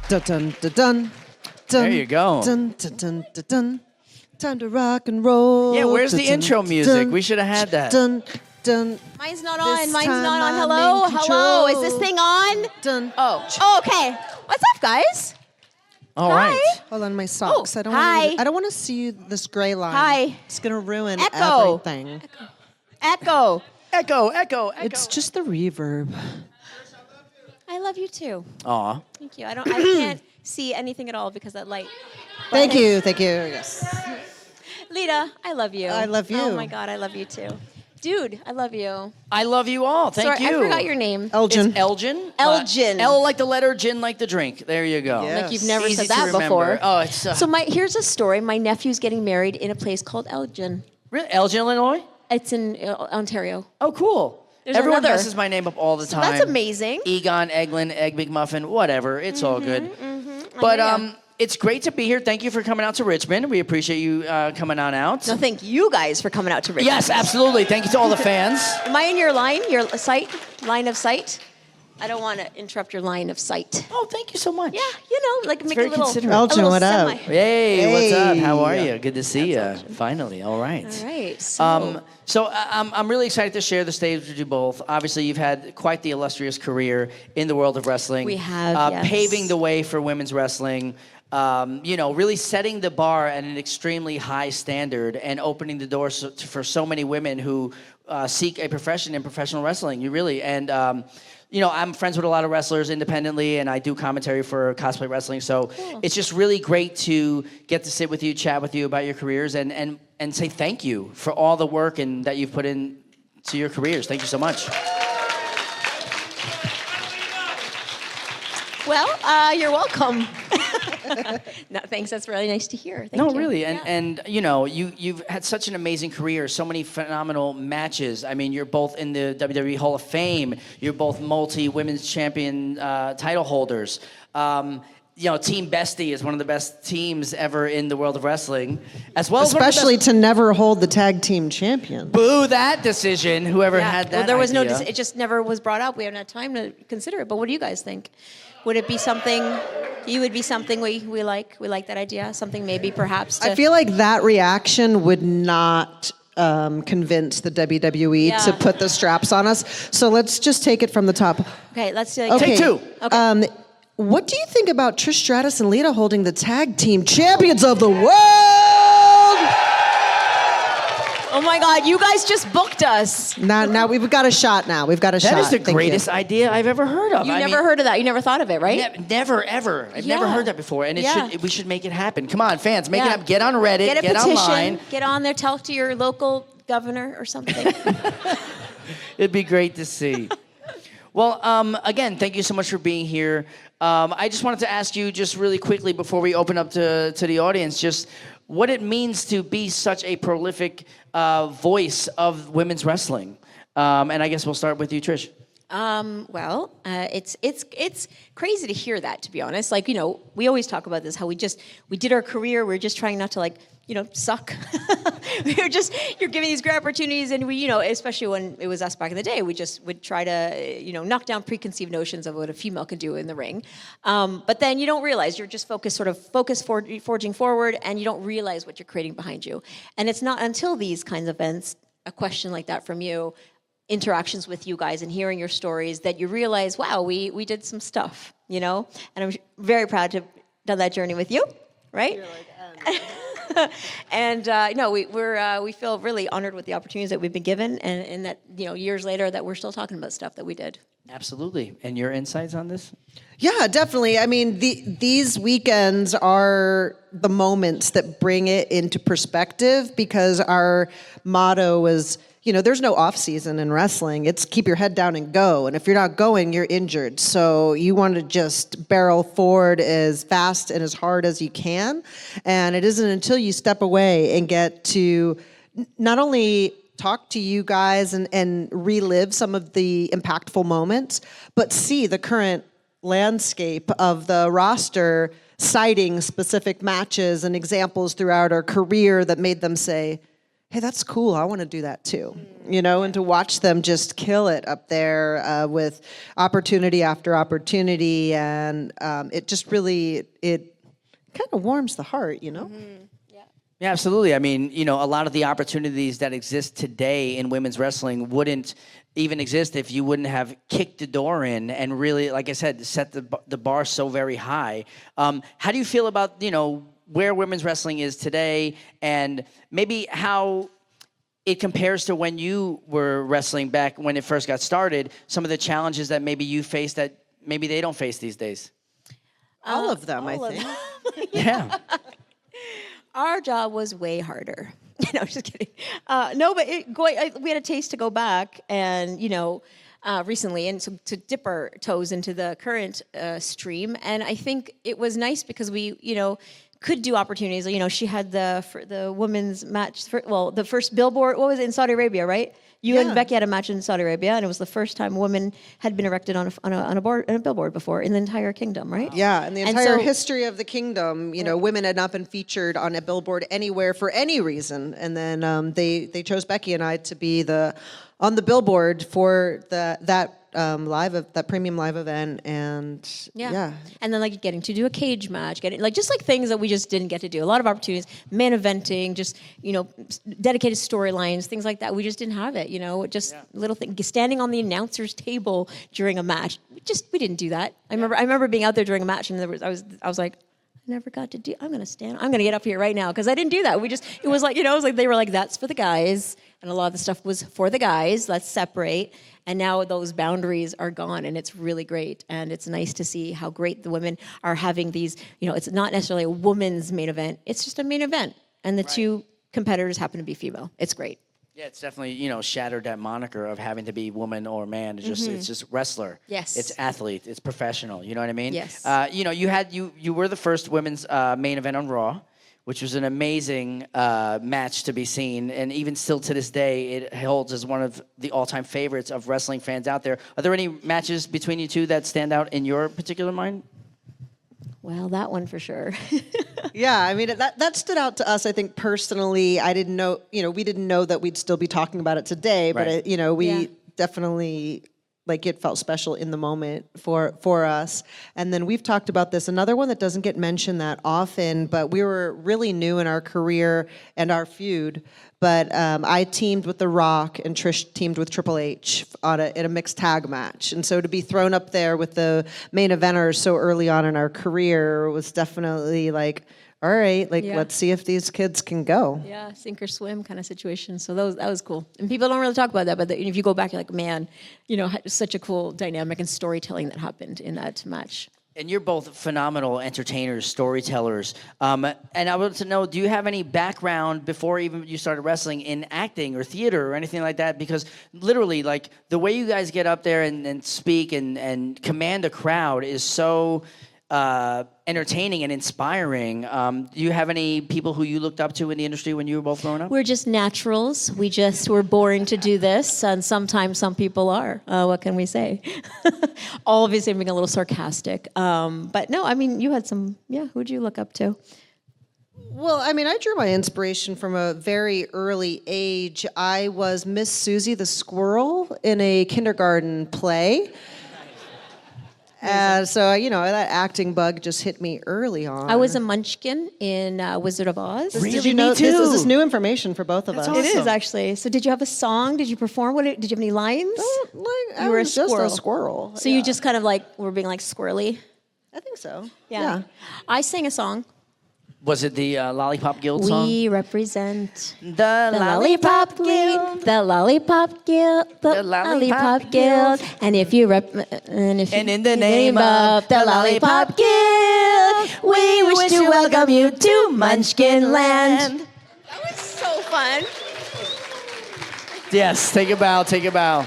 Dun dun dun dun. There you go. Dun dun dun dun dun. Time to rock and roll. Yeah, where's the intro music? We should have had that. Dun dun. Mine's not This on. Mine's time not on. I'm Hello? in Hello? Is control. this thing on? Dun. Oh, okay. What's up, guys? All Hi. right. Hold on, my socks. Oh, I don't hi. Want I don't want to see this gray line. Hi. It's gonna ruin Echo. everything. Echo. Echo. It's just the reverb. I love you too. Aw. Thank you. I can't see anything at all because of that light. Thank you. Yes. Lita, I love you. I love you. Oh my God, I love you too. Dude, I love you. I love you all. Thank Sorry, you. I forgot your name. Elgin. It's Elgin. Elgin. L like the letter, gin like the drink. There you go. Yeah. Like you've never Easy said to that remember. before. Oh, it's So here's a story. My nephew's getting married in a place called Elgin. really Elgin, Illinois. It's in Ontario. Oh, cool. There's Everyone another. messes my name up all the So time. that's amazing. Egon, Eglin, Egg McMuffin, whatever. It's all good. I But hear ya. it's great to be here. Thank you for coming out to Richmond. We appreciate you coming on out. No, thank you guys for coming out to Richmond. Yes, absolutely. Thank you to all the fans. Am I in your line of sight? I don't want to interrupt your line of sight. Oh, thank you so much. Yeah, make very a little. considerate. Elgin, a little what up? semi- Hey, what's up? How are Hey. you? Good to see you. Finally, all right. All right. So, So I'm really excited to share the stage with you both. Obviously, you've had quite the illustrious career in the world of wrestling. We have, yes. Paving the way for women's wrestling. Really setting the bar at an extremely high standard and opening the doors for so many women who seek a profession in professional wrestling. I'm friends with a lot of wrestlers independently, and I do commentary for Cosplay Wrestling. So It's just really great to get to sit with you, chat with you about your careers, and say thank you for all the work and that you've put in to your careers. Thank you so much. well, you're welcome. No, thanks. That's really nice to hear. Thank you. Really, Yeah. and you've had such an amazing career, so many phenomenal matches. I mean, you're both in the WWE Hall of Fame. You're both multi-women's champion title holders. Team Bestie is one of the best teams ever in the world of wrestling, as well as Especially to never hold the tag team champion. boo that decision. Whoever Yeah. had that. Well, there was idea. it just never was brought up. We haven't had time to consider it. But what do you guys think? Would it be something? You would be something we like. We like that idea. Something maybe perhaps. I feel like that reaction would not convince the WWE Yeah. to put the straps on us. So let's just take it from the top. Okay, let's do Okay. Take two. Okay. What do you think about Trish Stratus and Lita holding the tag team champions of the world? Oh my God! You guys just booked us. Now we've got a shot. Now we've got a shot. That is the Thank you. greatest idea I've ever heard of. You never heard of that. You never thought of it, right? Never ever. I've never Yeah. heard that before, and Yeah. we should make it happen. Come on, fans, make Yeah. it up. Get on Reddit. Get a petition. online. Get on there. Talk to your local governor or something. It'd be great to see. Well, again, thank you so much for being here. I just wanted to ask you just really quickly before we open up to the audience, just what it means to be such a prolific voice of women's wrestling. And I guess we'll start with you, Trish. It's crazy to hear that, to be honest. Like, we always talk about this, how we did our career. We're just trying not to suck. You're giving these great opportunities, and we, especially when it was us back in the day, we just would try to, knock down preconceived notions of what a female can do in the ring. But then you don't realize you're just forging forward, and you don't realize what you're creating behind you. And it's not until these kinds of events, a question like that from you, interactions with you guys and hearing your stories that you realize, wow, we did some stuff, And I'm very proud to have done that journey with you, right? And we feel really honored with the opportunities that we've been given, and that years later that we're still talking about stuff that we did. Absolutely. And your insights on this? Yeah, definitely. I mean, these weekends are the moments that bring it into perspective, because our motto was, there's no off season in wrestling. It's keep your head down and go. And if you're not going, you're injured. So you want to just barrel forward as fast and as hard as you can. And it isn't until you step away and get to not only talk to you guys and relive some of the impactful moments, but see the current landscape of the roster citing specific matches and examples throughout our career that made them say, hey, that's cool. I want to do that too. And to watch them just kill it up there with opportunity after opportunity. And it just really, it kind of warms the heart, Yeah, absolutely. I mean, a lot of the opportunities that exist today in women's wrestling wouldn't even exist if you wouldn't have kicked the door in and really, like I said, set the bar so very high. How do you feel about, where women's wrestling is today and maybe how it compares to when you were wrestling back when it first got started, some of the challenges that maybe you faced that maybe they don't face these days? All of them, I think. Yeah. Our job was way harder. No, just kidding. No, but we had a taste to go back and, recently, and so to dip our toes into the current stream. And I think it was nice because we, could do opportunities. She had the women's match, the first billboard, what was it, in Saudi Arabia, right? You and Becky had a match in Saudi Arabia, and it was the first time a woman had been erected on a billboard before in the entire kingdom, right? Yeah, in the entire history of the kingdom, women had not been featured on a billboard anywhere for any reason, and then they chose Becky and I to be on the billboard for that premium live event, and and then getting to do a cage match, just things that we just didn't get to do. A lot of opportunities, main eventing, just dedicated storylines, things like that. We just didn't have it. Little things, standing on the announcer's table during a match. We didn't do that. I remember being out there during a match, and I was like, never got to do. I'm gonna get up here right now because I didn't do that. It was like they were like, that's for the guys, and a lot of the stuff was for the guys. Let's separate. And now those boundaries are gone, and it's really great. And it's nice to see how great the women are having these. It's not necessarily a woman's main event; it's just a main event, and the two competitors happen to be female. It's great. Yeah, it's definitely shattered that moniker of having to be woman or man. It's just wrestler. Yes. It's athlete. It's professional. You know what I mean? Yes. You were the first women's main event on Raw, which was an amazing match to be seen, and even still to this day, it holds as one of the all-time favorites of wrestling fans out there. Are there any matches between you two that stand out in your particular mind? Well, that one for sure. Yeah, I mean, that stood out to us, I think, personally. I didn't know, we didn't know that we'd still be talking about it today, but, we definitely, it felt special in the moment for us. And then we've talked about this, another one that doesn't get mentioned that often, but we were really new in our career and our feud. But I teamed with The Rock, and Trish teamed with Triple H in a mixed tag match. And so to be thrown up there with the main eventers so early on in our career was definitely all right, let's see if these kids can go. Yeah, sink or swim kind of situation. So that was cool. And people don't really talk about that, but if you go back, you're like, man, such a cool dynamic and storytelling that happened in that match. And you're both phenomenal entertainers, storytellers. And I want to know, do you have any background before even you started wrestling in acting or theater or anything like that? Because literally, the way you guys get up there and speak and command a crowd is so entertaining and inspiring. Do you have any people who you looked up to in the industry when you were both growing up? We're just naturals. We just were born to do this, and sometimes some people are. What can we say? All obviously being a little sarcastic. But no, I mean, you had some, who'd you look up to? Well, I mean, I drew my inspiration from a very early age. I was Miss Susie the Squirrel in a kindergarten play. So, that acting bug just hit me early on. I was a munchkin in Wizard of Oz. Really? Did you know Me too. this is new information for both of us? Awesome. It is, actually. So did you have a song? Did you perform? Did you have any lines? I was just a squirrel. So you just kind of were being squirrely? I think so. Yeah. I sang a song. Was it the Lollipop Guild song? We represent The Lollipop Guild, the Lollipop Guild, the Lollipop Guild. And if you and in the name of the Lollipop Guild, we wish to welcome you to Munchkin Land. That was so fun. Yes, take a bow, take a bow.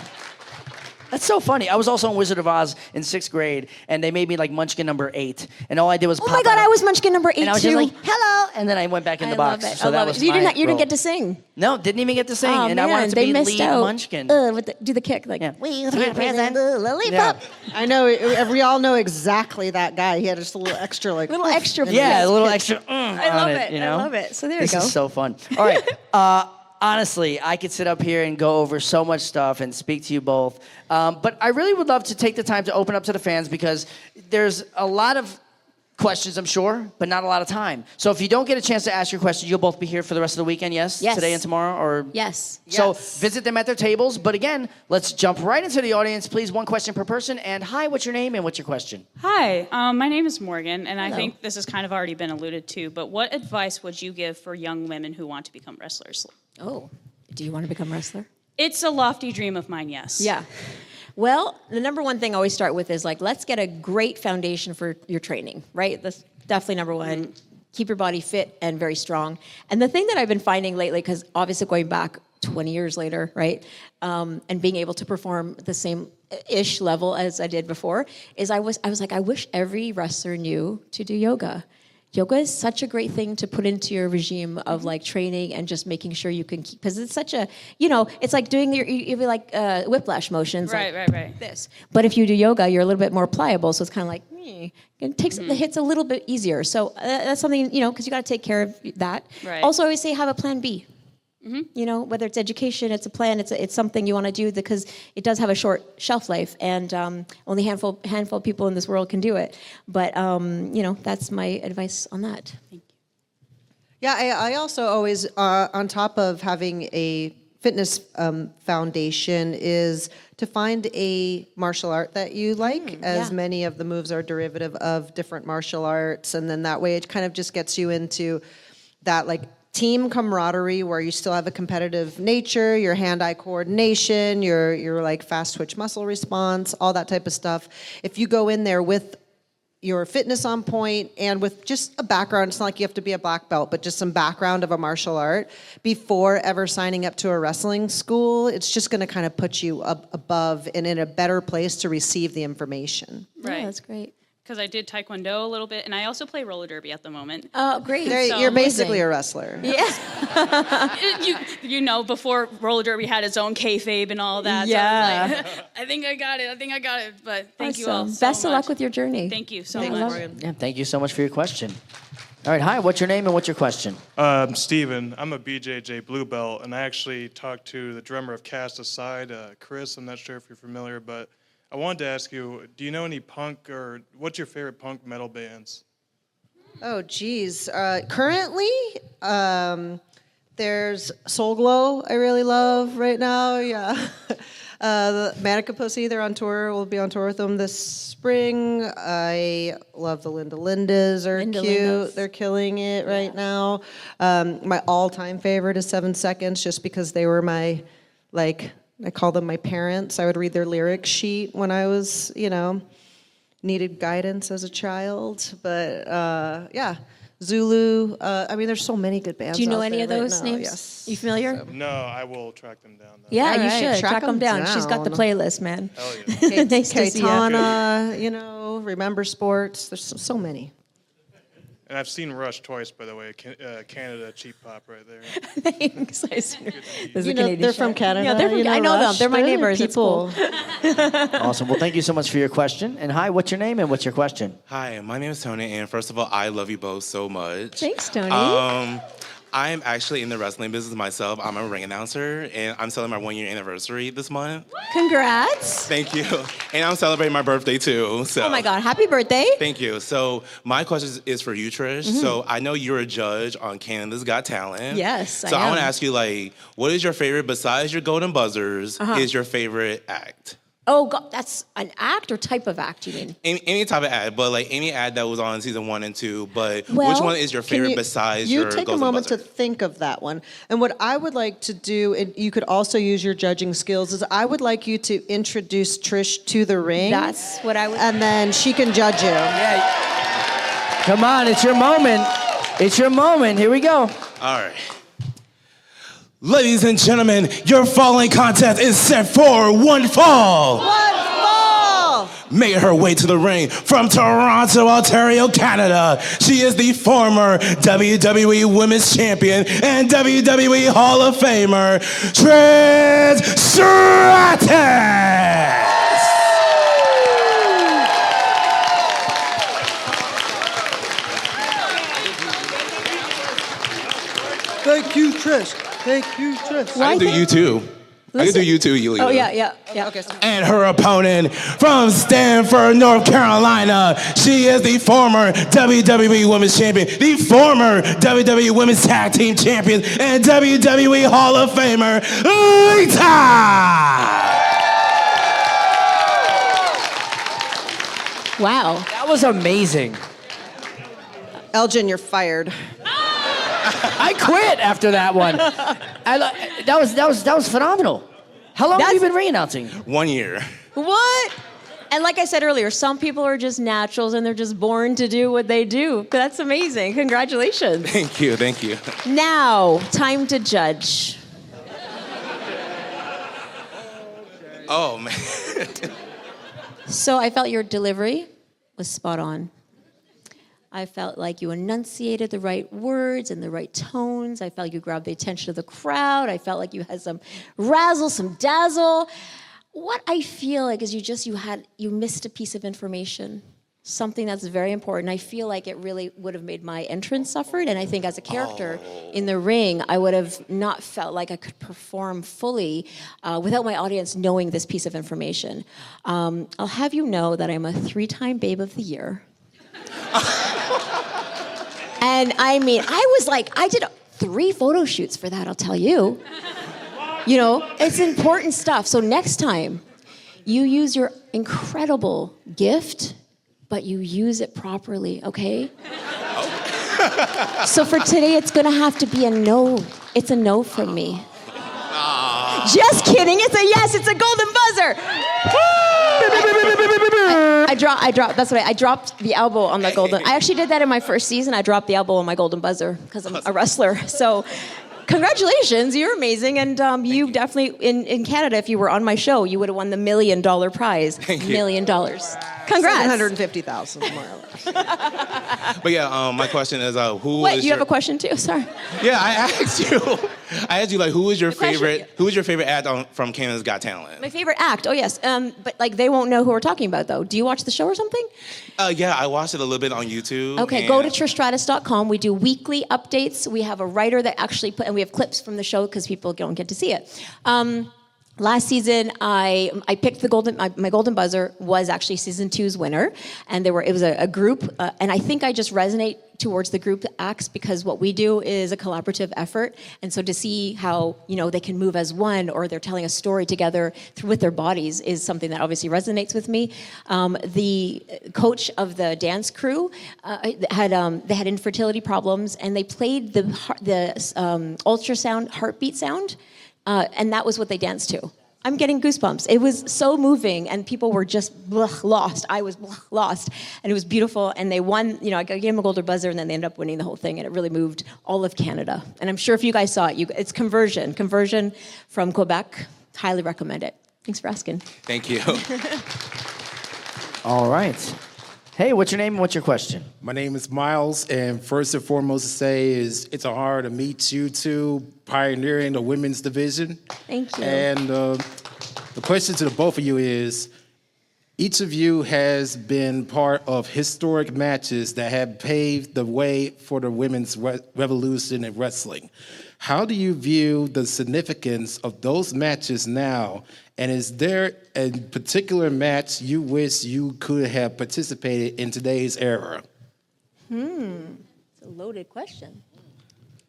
That's so funny. I was also in Wizard of Oz in 6th grade, and they made me Munchkin number 8. And all I did was Oh my God, I was Munchkin number 8 and I was too. just hello, and then I went back in the box. Love it. So I that love was it. You my didn't role. get to sing. No, didn't even get to sing, Oh, and man, I wanted to they be missed lead out. Munchkin. Do the kick, Yeah. we represent the Lollipop. Yeah. I know. We all know exactly that guy. He had just a little extra, Little extra. Yeah, a little extra. I love it. You know? I love it. So there This you go. is so fun. All right. Honestly, I could sit up here and go over so much stuff and speak to you both. But I really would love to take the time to open up to the fans because there's a lot of questions, I'm sure, but not a lot of time. So if you don't get a chance to ask your question, you'll both be here for the rest of the weekend, yes? Yes. Today and tomorrow? Or Yes. So visit them at their tables. But again, let's jump right into the audience. Please, one question per person. And hi, what's your name and what's your question? Hi, my name is Morgan, and Hello. I think this has kind of already been alluded to, but what advice would you give for young women who want to become wrestlers? Oh, do you want to become a wrestler? It's a lofty dream of mine, yes. Yeah. Well, the number one thing I always start with is like, let's get a great foundation for your training, right? That's definitely number one. Keep your body fit and very strong. And the thing that I've been finding lately, because obviously going back 20 years later, right, and being able to perform the same-ish level as I did before, is I was like, I wish every wrestler knew to do yoga. Yoga is such a great thing to put into your regime of like training and just making sure you can keep, because it's such a, it's like doing you like whiplash motions. Right, like right. this. But if you do yoga, you're a little bit more pliable. So it's kind of like, it takes the hits a little bit easier. So that's something, because you got to take care of that. Right. Also, I always say have a plan B. Whether it's education, it's a plan, it's something you want to do because it does have a short shelf life, and only handful of people in this world can do it. But that's my advice on that. Thank you. Yeah, I also always, on top of having a fitness foundation, is to find a martial art that you like, as many of the moves are derivative of different martial arts, and then that way it kind of just gets you into that like team camaraderie where you still have a competitive nature, your hand-eye coordination, your like fast twitch muscle response, all that type of stuff. If you go in there with your fitness on point and with just a background, it's not like you have to be a black belt, but just some background of a martial art before ever signing up to a wrestling school, it's just going to kind of put you up above and in a better place to receive the information. Right. Yeah, that's great. Because I did Taekwondo a little bit, and I also play roller derby at the moment. Oh, great. You're basically a wrestler. Yeah. Before roller derby had its own kayfabe and all that. Yeah. So I was like, I think I got it. But thank you all Awesome. so Best of luck much. with your journey. Thank you so Thanks, much. Morgan. Yeah, thank you so much for your question. All right, hi, what's your name and what's your question? Steven. I'm a BJJ blue belt, and I actually talked to the drummer of Cast Aside, Chris. I'm not sure if you're familiar, but I wanted to ask you, do you know any punk or what's your favorite punk metal bands? Oh, geez. Currently, there's Soul Glow I really love right now, yeah. The Manica Pussy, they're on tour. We'll be on tour with them this spring. I love the Linda Lindas, are Linda cute. Lindas. They're killing it right now. My all-time favorite is 7 Seconds, just because they were my, I call them my parents. I would read their lyric sheet when I was, needed guidance as a child. But yeah, Zulu. There's so many good bands. Do you know out any there of right those now. names? Yes. You familiar? No, I will track them down, though. Yeah, All you right, should. Track them down. She's got the down. playlist, man. Hell yeah. Nice to see you. Kaitana, Remember Sports. There's so many. And I've seen Rush twice, by the way. Canada cheap pop right there. Thanks. This is a Canadian they're show. from Canada. Yeah, they're from, I know them. Rush. They're my the neighbors. It's cool. Awesome, well, thank you so much for your question. And hi, what's your name and what's your question? Hi, my name is Tony, and first of all, I love you both so much. Thanks, Tony. I'm actually in the wrestling business myself. I'm a ring announcer, and I'm celebrating my 1-year anniversary this month. Congrats. Thank you. And I'm celebrating my birthday, too. So. Oh, my God. Happy birthday. Thank you. So my question is for you, Trish. So I know you're a judge on Canada's Got Talent. Yes, So I I want to am. ask you, what is your favorite, besides your golden buzzers, is your favorite act? Oh, God. That's an act or type of act, you mean? Any type of ad, but any ad that was on season 1 and 2. But Well, which one is your Can favorite besides you your take a golden moment buzzer? to think of that one. And what I would like to do, and you could also use your judging skills, is I would like you to introduce Trish to the ring. That's what I would... And then she can judge you. Yeah, come on, it's your moment. It's your moment, here we go. All right. Ladies and gentlemen, your following contest is set for one fall. One fall! Made her way to the ring from Toronto, Ontario, Canada. She is the former WWE Women's Champion and WWE Hall of Famer, Trish Status. Thank you, Trish. Thank you, Trish. I can do you too. I can do you too, Yulia. Oh, yeah. Okay. And her opponent from Stanford, North Carolina, she is the former WWE Women's Champion, the former WWE Women's Tag Team Champion, and WWE Hall of Famer, Lita! Wow. That was amazing. Elgin, you're fired. I quit after that one. That was phenomenal. How long have you been ring announcing? 1 year. What? And like I said earlier, some people are just naturals and they're just born to do what they do. That's amazing. Congratulations. Thank you. Now, time to judge. Oh, man. So I felt your delivery was spot on. I felt like you enunciated the right words and the right tones. I felt you grabbed the attention of the crowd. I felt like you had some razzle, some dazzle. What I feel like is you missed a piece of information, something that's very important. I feel like it really would have made my entrance suffered, and I think as a character in the ring, I would have not felt like I could perform fully without my audience knowing this piece of information. I'll have you know that I'm a 3-time Babe of the Year. And I mean, I did 3 photo shoots for that, I'll tell you. You know, it's important stuff. So next time, you use your incredible gift, but you use it properly, okay? So for today, it's gonna have to be a no. It's a no from me. Just kidding, it's a yes, it's a golden buzzer. I dropped, that's what I dropped the elbow on the golden. I actually did that in my first season. I dropped the elbow on my golden buzzer because I'm a wrestler. So congratulations, you're amazing. And you definitely, in Canada, if you were on my show, you would have won the $1 million prize. Thank you. $1 million. Congrats. 750,000, more or less. But yeah, my question is, who Wait, is you have a question too? Sorry. Yeah, I asked you, like, who is your question, favorite? yeah. Who is your favorite act from Canada's Got Talent? My favorite act, oh yes. But like they won't know who we're talking about though. Do you watch the show or something? Yeah, I watched it a little bit on YouTube. Okay, go to trishstratus.com. We do weekly updates. We have a writer that actually and we have clips from the show because people don't get to see it. Last season, I picked my golden buzzer was actually season 2's winner, and it was a group, and I think I just resonate towards the group acts because what we do is a collaborative effort, and so to see how they can move as one or they're telling a story together with their bodies is something that obviously resonates with me. The coach of the dance crew they had infertility problems, and they played the ultrasound heartbeat sound. And that was what they danced to. I'm getting goosebumps. It was so moving, and people were just lost. I was lost, and it was beautiful. And they won. I gave them a golden buzzer, and then they ended up winning the whole thing, and it really moved all of Canada. And I'm sure if you guys saw it, it's conversion from Quebec. Highly recommend it. Thanks for asking. Thank you. All right. Hey, what's your name and what's your question? My name is Miles, and first and foremost to say is it's an honor to meet you two, pioneering the women's division. Thank you. And the question to the both of you is, each of you has been part of historic matches that have paved the way for the women's revolution in wrestling. How do you view the significance of those matches now? And is there a particular match you wish you could have participated in today's era? It's a loaded question.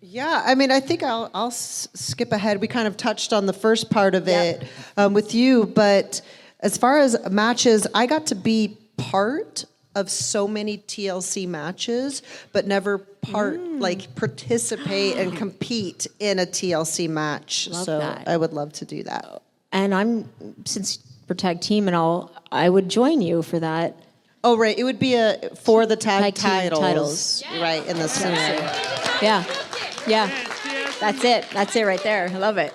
Yeah, I mean, I think I'll skip ahead. We kind of touched on the first part of it with you, but as far as matches, I got to be part of so many TLC matches, but never participate and compete in a TLC match. Love so that. I would love to do that. And since we're tag team and all, I would join you for that. Oh, right. It would be for the tag team titles. Right, in the center. Yeah. That's it right there. I love it.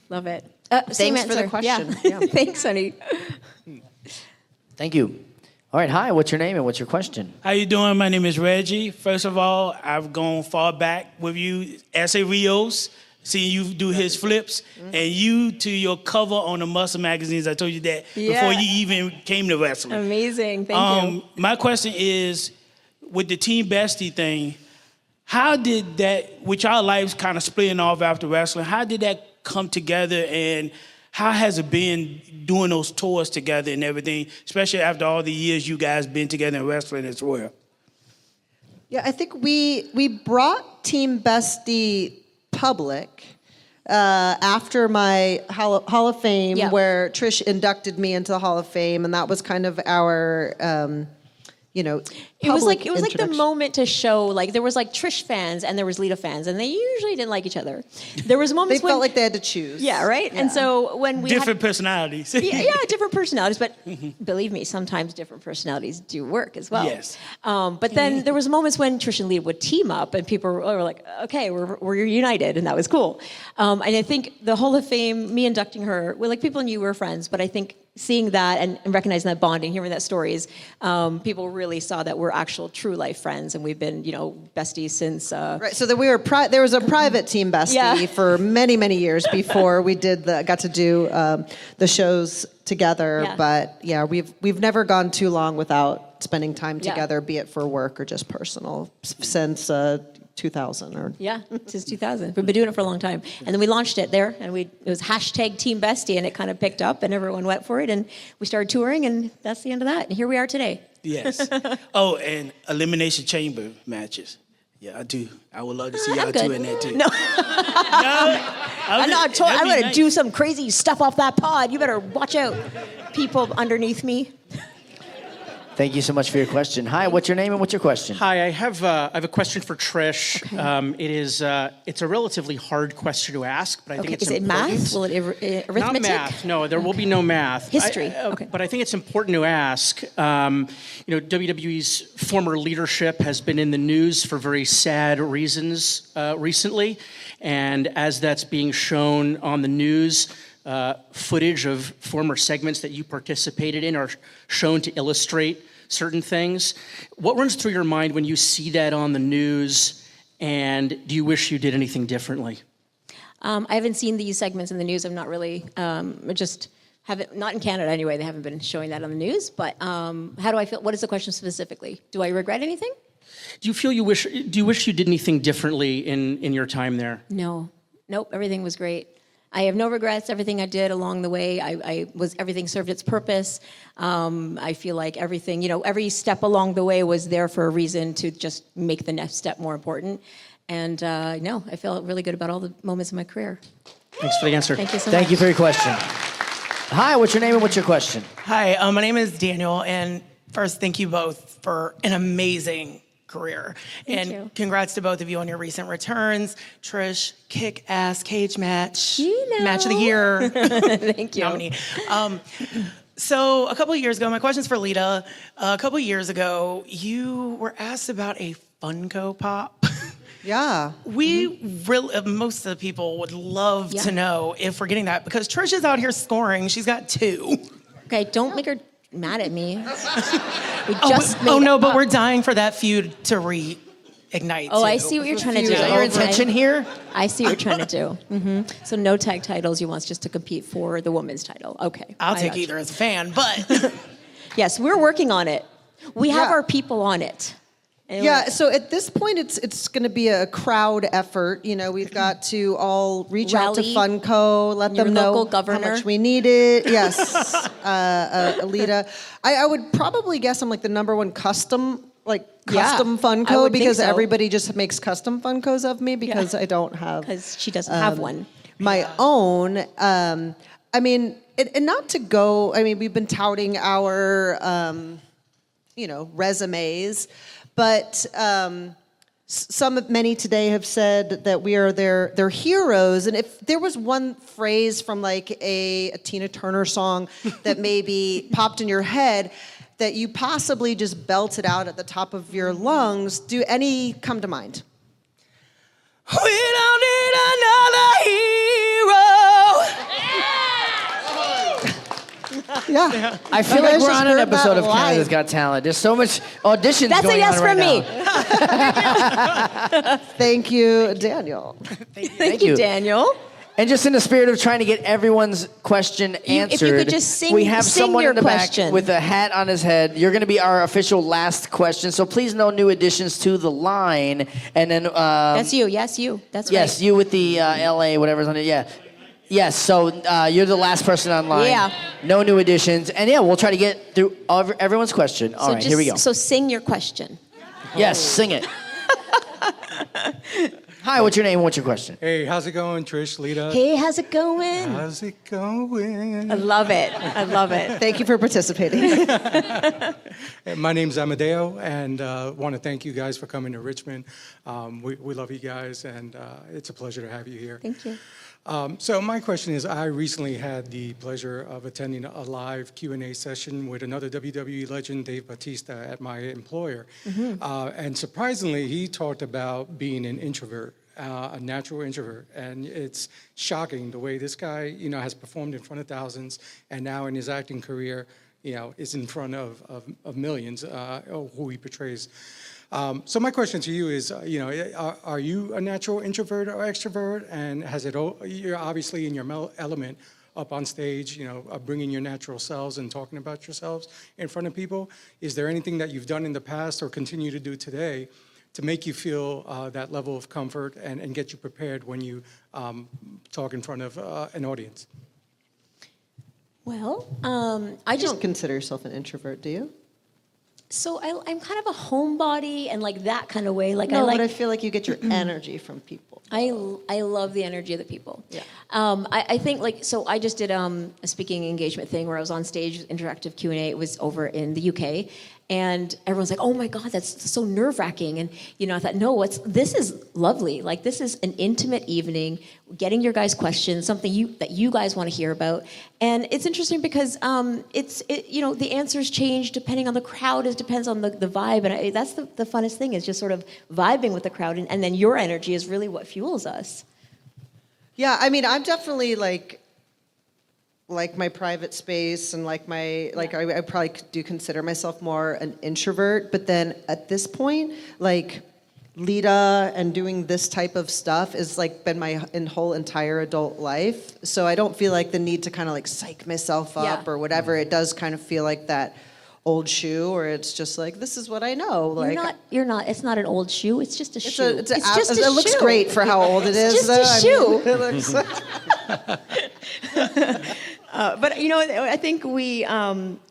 Thanks for the question. Yeah. Thanks, honey. Thank you. All right, hi, what's your name and what's your question? How you doing? My name is Reggie. First of all, I've gone far back with you, S.A. Rios, seeing you do his flips, and you to your cover on the Muscle magazines. I told you that before you even came to wrestling. Amazing, thank you. My question is, with the Team Bestie thing, how did that, with y'all lives kind of splitting off after wrestling, how did that come together, and how has it been doing those tours together and everything, especially after all the years you guys been together in wrestling as well? Yeah, I think we brought Team Bestie public after my Hall of Fame, where Trish inducted me into the Hall of Fame, and that was kind of our, It was like the moment to show, like, there was like Trish fans and there was Lita fans, and they usually didn't like each other. There was moments they felt like they had to choose. Yeah, right. Yeah. And so when we different personalities. Different personalities, but believe me, sometimes different personalities do work as well. Yes. But then there was moments when Trish and Lita would team up, and people were like, "Okay, we're united," and that was cool. And I think the Hall of Fame, me inducting her, well, like, people knew we were friends, but I think seeing that and recognizing that bonding, hearing that stories, people really saw that we're actual true life friends, and we've been, besties since. Right. So that we were there was a private Team Bestie for many years before we got to do the shows together. Yeah. But yeah, we've never gone too long without spending time together, be it for work or just personal, since 2000 or since 2000. We've been doing it for a long time, and then we launched it there, and it was hashtag Team Bestie, and it kind of picked up, and everyone went for it, and we started touring, and that's the end of that. And here we are today. Yes. Oh, and Elimination Chamber matches. Yeah, I do. I would love to see y'all two in that too. No. I'm going to do some crazy stuff off that pod. You better watch out, people underneath me. Thank you so much for your question. Hi, what's your name and what's your question? Hi, I have a question for Trish. Okay. It's a relatively hard question to ask, but I think it's important. Is it math? Will it arithmetic? Not math. No, there will be no math. History. Okay. But I think it's important to ask. WWE's former leadership has been in the news for very sad reasons recently, and as that's being shown on the news, footage of former segments that you participated in are shown to illustrate certain things. What runs through your mind when you see that on the news, and do you wish you did anything differently? I haven't seen these segments in the news. I'm not really, not in Canada anyway, they haven't been showing that on the news, but how do I feel? What is the question specifically? Do I regret anything? Do you wish you did anything differently in your time there? No. Nope, everything was great. I have no regrets. Everything I did along the way, everything served its purpose. I feel like everything, every step along the way was there for a reason to just make the next step more important. And I felt really good about all the moments of my career. Thanks for the answer. Thank you so much. Thank you for your question. Hi, what's your name and what's your question? Hi, my name is Daniel, and first, thank you both for an amazing career. Thank you. Congrats to both of you on your recent returns. Trish, kick-ass cage match. Match of the year. Thank you. Nominee. So a couple of years ago, my question's for Lita. A couple of years ago, you were asked about a Funko Pop. Yeah. Most of the people would love to know if we're getting that, because Trish is out here scoring. She's got 2. Okay, don't make her mad at me. But we're dying for that feud to reignite. Oh, I see what you're trying to do. Is that your intention here? I see what you're trying to do. Mm-hmm. So no tag titles. You want us just to compete for the women's title. Okay. I'll take either as a fan, but yes, we're working on it. We have our people on it. Yeah, so at this point, it's going to be a crowd effort. We've got to all reach out to Funko, let them know how much we need it. Yes, Alita. I would probably guess I'm like the number one custom Funko, because everybody just makes custom Funkos of me because I don't have. Because she doesn't have one. My own. And not to go. We've been touting our, resumes. But many today have said that we are their heroes. And if there was one phrase from like a Tina Turner song that maybe popped in your head that you possibly just belted out at the top of your lungs, do any come to mind? We don't need another hero. Yeah. I feel like we're on an episode of Canada's Got Talent. There's so much auditions That's going a yes on right from me. Thank you, Daniel. Thank you, Daniel. And just in the spirit of trying to get everyone's question answered, if you could just we have sing someone your in the question. back with a hat on his head. You're going to be our official last question, so please no new additions to the line. And then That's you. Yes, you. That's right. yes, you with the LA whatever's on it. Yeah. Yes, so you're the last person online. Yeah. No new additions. And yeah, we'll try to get through everyone's question. All right, here we go. So sing your question. Yes, sing it. Hi, what's your name? What's your question? Hey, how's it going, Trish, Lita? Hey, how's it going? How's it going? I love it. I love it. Thank you for participating. My name's Amadeo, and want to thank you guys for coming to Richmond. We love you guys, and it's a pleasure to have you here. Thank you. So my question is, I recently had the pleasure of attending a live Q&A session with another WWE legend, Dave Bautista, at my employer. And surprisingly, he talked about being an introvert, a natural introvert. And it's shocking the way this guy, has performed in front of thousands, and now in his acting career, is in front of millions, who he portrays. So my question to you is, are you a natural introvert or extrovert? And you're obviously in your element up on stage, bringing your natural selves and talking about yourselves in front of people. Is there anything that you've done in the past or continue to do today to make you feel that level of comfort and get you prepared when you talk in front of an audience? Well, You don't consider yourself an introvert, do you? So I'm kind of a homebody and like that kind of way. Like No, I like. but I feel like you get your energy from people. I love the energy of the people. Yeah. I think so I just did a speaking engagement thing where I was on stage, interactive Q&A. It was over in the UK. And everyone's like, oh my God, that's so nerve-wracking. And, I thought, no, this is lovely. Like, this is an intimate evening, getting your guys' questions, something that you guys want to hear about. And it's interesting because the answers change depending on the crowd. It depends on the vibe. And that's the funnest thing is just sort of vibing with the crowd. And then your energy is really what fuels us. Yeah, I mean, I'm definitely like my private space and I probably do consider myself more an introvert, but then at this point, like Lita and doing this type of stuff is been my whole entire adult life. So I don't feel like the need to kind of psych myself up or whatever. It does kind of feel like that old shoe, or it's just like, this is what I know. You're not. It's not an old shoe. It's just a shoe. It looks great for how old it is. It's just a shoe. It looks. But I think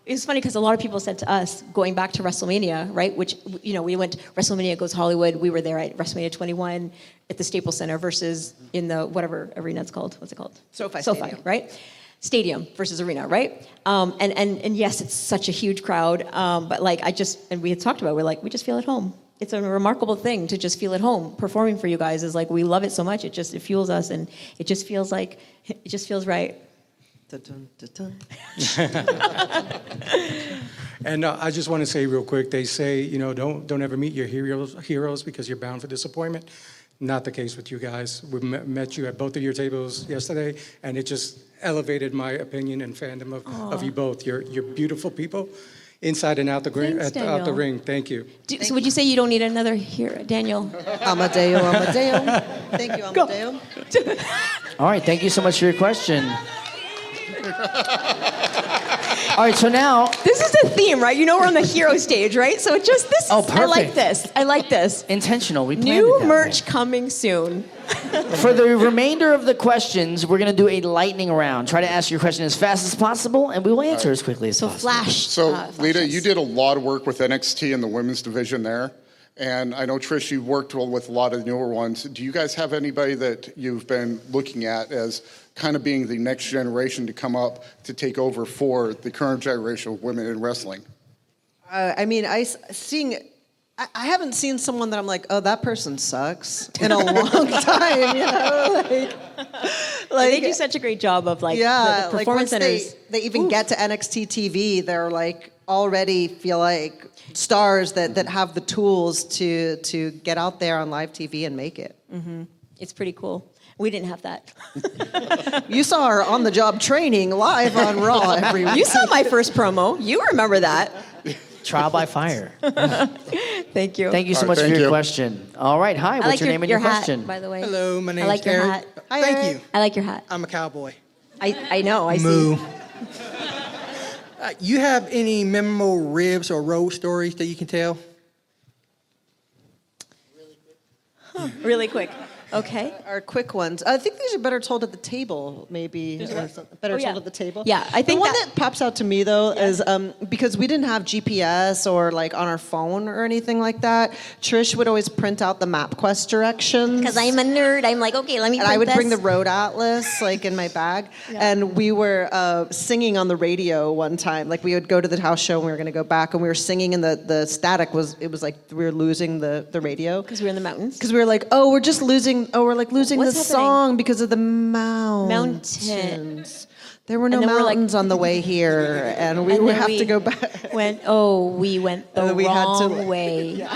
it's funny because a lot of people said to us, going back to WrestleMania, right? Which we went. WrestleMania Goes Hollywood. We were there at WrestleMania 21 at the Staples Center versus in the whatever arena it's called. What's it called? SoFi, right? Stadium versus arena, right? And yes, it's such a huge crowd. But we had talked about, we just feel at home. It's a remarkable thing to just feel at home. Performing for you guys is we love it so much. It fuels us, and it just feels right. Dun, dun, dun, And I just want to say real quick, they say, don't ever meet your heroes because you're bound for disappointment. Not the case with you guys. We met you at both of your tables yesterday, and it just elevated my opinion and fandom of you both. You're beautiful people, inside and out the ring. Out the ring. Thank you. So would you say you don't need another hero, Daniel? Amadeo. Thank you, Amadeo. All right, thank you so much for your question. All right, so now this is the theme, right? We're on the hero stage, right? So just this. Oh, perfect. I like this. Intentional. We planned New it that merch way. coming soon. For the remainder of the questions, we're going to do a lightning round. Try to ask your question as fast as possible, and we will answer as quickly as possible. Flash. So, Lita, you did a lot of work with NXT and the women's division there. And I know, Trish, you worked with a lot of the newer ones. Do you guys have anybody that you've been looking at as kind of being the next generation to come up to take over for the current generation of women in wrestling? I haven't seen someone that I'm like, oh, that person sucks in a long time, They do such a great job of the performance centers. They even get to NXT TV, they're already feel like stars that have the tools to get out there on live TV and make it. Mm-hmm. It's pretty cool. We didn't have that. You saw our on-the-job training live on Raw every week. You saw my first promo. You remember that. Trial by fire. Thank you. Thank you so All right, much for thank your you. question. All right, hi. I What's like your name and your hat, question? by the way. Hello, my I name's like your Eric. hat. Thank you. I like your hat. I'm a cowboy. I know. I Moo. see. You have any memorable ribs or road stories that you can tell? Really quick. Okay. Our quick ones. I think these are better told at the table, maybe. Better Oh, yeah. told at the table. Yeah, I think the one that- that pops out to me though is because we didn't have GPS or like on our phone or anything like that. Trish would always print out the MapQuest directions. Because I'm a nerd. I'm like, okay, let me. And I would print bring the this. road atlas like in my bag, and we were singing on the radio one time. Like we would go to the house show and we were going to go back, and we were singing, and the static was like we were losing the radio Because we're in the mountains. because we were like, oh, we're just losing. Oh, we're like losing What's the happening? song because of the Mountain. mountains. There were no And then we're like- mountains on the way here, and we And would then have we to go back. We went the And then we had to, wrong way.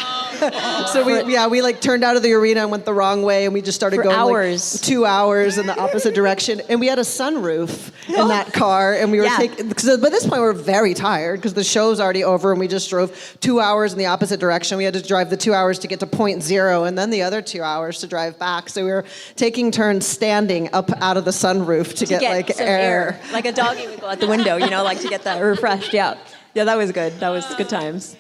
So we like turned out of the arena and went the wrong way, and we just started For going hours. like 2 hours in the opposite direction. And we had a sunroof in that car, and we were Yeah. taking. Because by this point we were very tired because the show's already over, and we just drove 2 hours in the opposite direction. We had to drive the 2 hours to get to point zero, and then the other 2 hours to drive back. So we were taking turns standing up out of the sunroof to get like some air. Like a doggy would go out the window, like to get that refreshed. Yeah. Yeah, that was good. That was good times.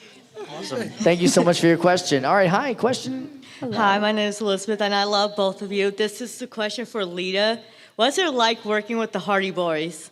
Awesome. Thank you so much for your question. All right, hi. Question. Hi, my name is Elizabeth, and I love both of you. This is the question for Lita. What's it like working with the Hardy Boys?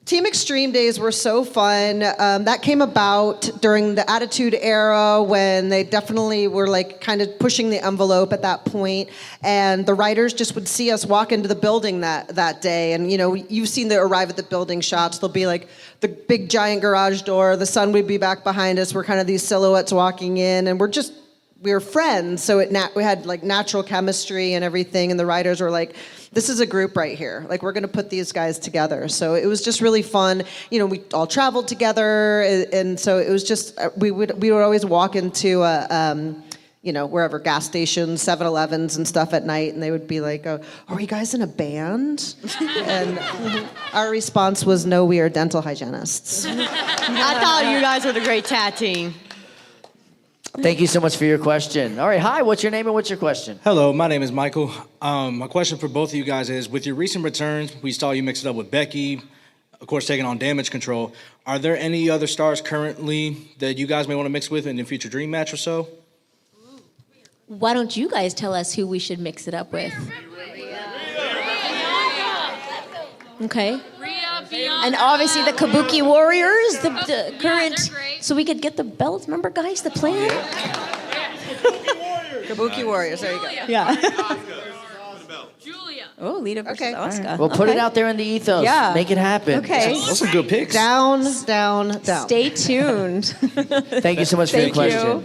Team Extreme Days were so fun. That came about during the Attitude Era when they definitely were like kind of pushing the envelope at that point. And the writers just would see us walk into the building that day. And you've seen the arrive at the building shots. They'll be like the big giant garage door. The sun would be back behind us. We're kind of these silhouettes walking in, and we were friends. So we had like natural chemistry and everything. And the writers were like, this is a group right here. Like, we're going to put these guys together. So it was just really fun. We all traveled together. And so it was just, we would always walk into, wherever, gas stations, 7-Elevens and stuff at night. And they would be like, oh, are you guys in a band? And our response was, no, we are dental hygienists. I thought you guys were the great tag team. Thank you so much for your question. All right, hi. What's your name and what's your question? Hello, my name is Michael. My question for both of you guys is, with your recent returns, we saw you mix it up with Becky, of course, taking on Damage Control. Are there any other stars currently that you guys may want to mix with in the future Dream Match or so? Why don't you guys tell us who we should mix it up with? Okay. And obviously the Kabuki Warriors, the current, so we could get the belts. Remember, guys, the plan? Kabuki Warriors, there you go. Yeah. Oh, Lita versus Asuka. Well, put it out there in the ethos. Yeah. Make it happen. Okay. Those are good picks. Down, down, down. Stay tuned. Thank you so much for your Thank question. you.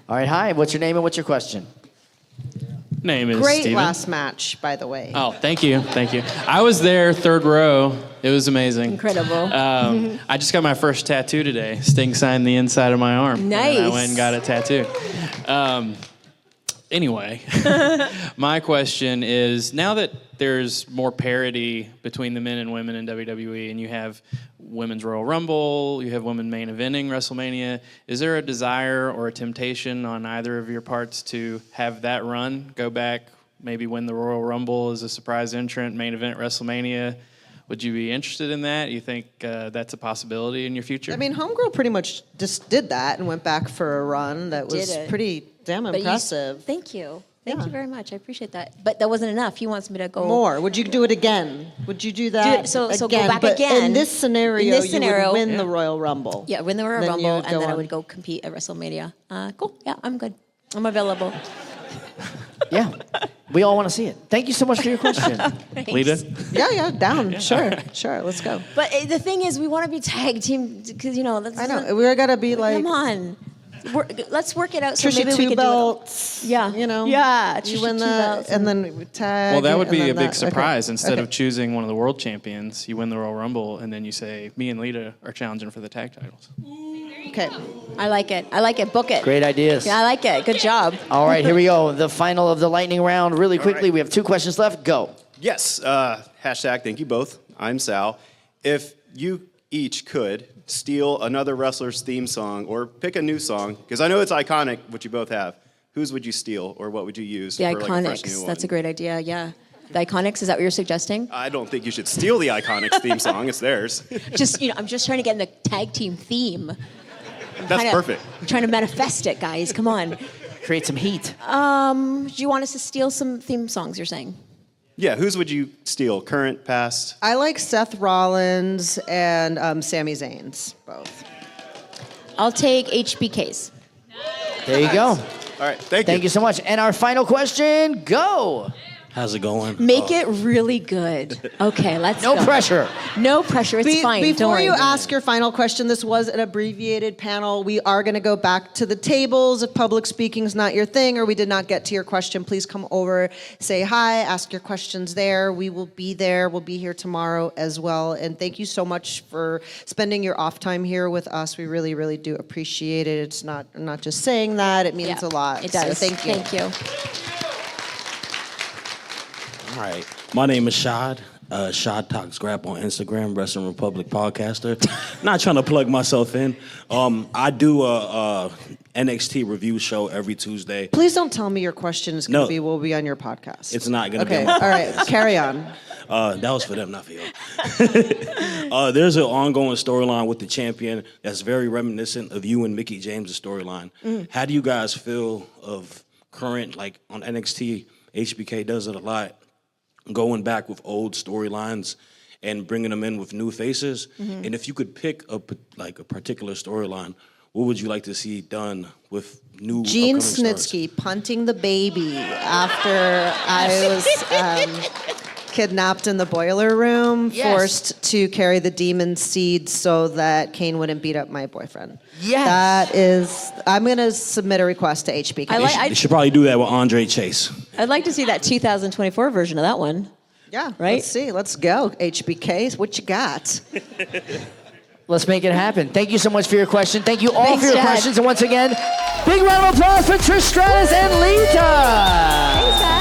All right, hi. What's your name and what's your question? Name is Great Steven. last match, by the way. Oh, thank you. I was there, third row. It was amazing. Incredible. I just got my first tattoo today. Sting signed the inside of my arm. Nice. And I went and got it tattooed. Anyway, my question is, now that there's more parity between the men and women in WWE, and you have Women's Royal Rumble, you have women main eventing WrestleMania, is there a desire or a temptation on either of your parts to have that run, go back, maybe win the Royal Rumble as a surprise entrant, main event WrestleMania? Would you be interested in that? You think that's a possibility in your future? I mean, Homegirl pretty much just did that and went back for a run that was Did it. pretty damn But impressive. Thank you. Thank you very much. I appreciate that. But that wasn't enough. He wants me to go More. Would you do it again? Would you do that? So go again? back But again. In this scenario, In this scenario, you would win the Royal Rumble. Yeah, win the Royal Then you Rumble, would and go then I on. would go compete at WrestleMania. Cool. Yeah, I'm good. I'm available. Yeah. We all want to see it. Thank you so much for your question. Lita? Yeah, down. Sure, let's go. But the thing is, we want to be tag team because that's. I know. We're gonna be like. Come on. Let's work it out. So Trisha, maybe we two can belts. Do it. Yeah. Yeah, Trisha, you win two that, belts. and then we tag. Well, that would and be then a big that. surprise. Okay. Instead Okay. of choosing one of the world champions, you win the Royal Rumble, and then you say, me and Lita are challenging for the tag titles. Okay. I like it. Book it. Great ideas. Yeah, I like it. Good job. All right, here we go. The final of the lightning round. Really quickly, we have 2 questions left. Go. Yes. Hashtag thank you both. I'm Sal. If you each could steal another wrestler's theme song or pick a new song, because I know it's iconic, what you both have. Whose would you steal or what would you use The for like a fresh new Iconics. one? That's a great idea. Yeah. The Iconics. Is that what you're suggesting? I don't think you should steal the Iconics theme song. It's theirs. I'm just trying to get in the tag team theme. That's perfect. I'm trying to manifest it, guys. Come on. Create some heat. Do you want us to steal some theme songs? You're saying? Yeah, whose would you steal? Current, past? I like Seth Rollins and Sami Zayn's, both. I'll take HBK's. There you go. All right, Thank you so much. And our final question, go. How's it going? Make it really good. Okay, let's No go. pressure. No pressure. It's fine. Don't Before worry. you ask your final question, this was an abbreviated panel. We are going to go back to the tables. If public speaking is not your thing or we did not get to your question, please come over, say hi, ask your questions there. We will be there. We'll be here tomorrow as well. And thank you so much for spending your off time here with us. We really, really do appreciate it. It's not just saying that. It means Yeah, a lot. it does. So thank you. Thank you. All right. My name is Shad. Shad Talks Scrap on Instagram, Wrestling Republic podcaster. Not trying to plug myself in. I do a NXT review show every Tuesday. Please don't tell me your question is going to will be on your podcast. It's not going to Okay, be. all right, carry on. That was for them, not for you. There's an ongoing storyline with the champion that's very reminiscent of you and Mickie James' storyline. How do you guys feel of current, like on NXT, HBK does it a lot, going back with old storylines and bringing them in with new faces? And if you could pick a particular storyline, what would you like to see done with new Gene upcoming stars? Snitsky punting the baby after I was kidnapped in the boiler room, Yes. forced to carry the demon seed so that Kane wouldn't beat up my boyfriend. Yes. That is, I'm going to submit a request to HBK. They should probably do that with Andre Chase. I'd like to see that 2024 version of that one. Yeah, Right? let's see. Let's go, HBK. What you got? Let's make it happen. Thank you so much for your question. Thank you all Thanks, for your Chad. questions. And once again, big round of applause for Trish Stratus and Lita. Thanks, guys.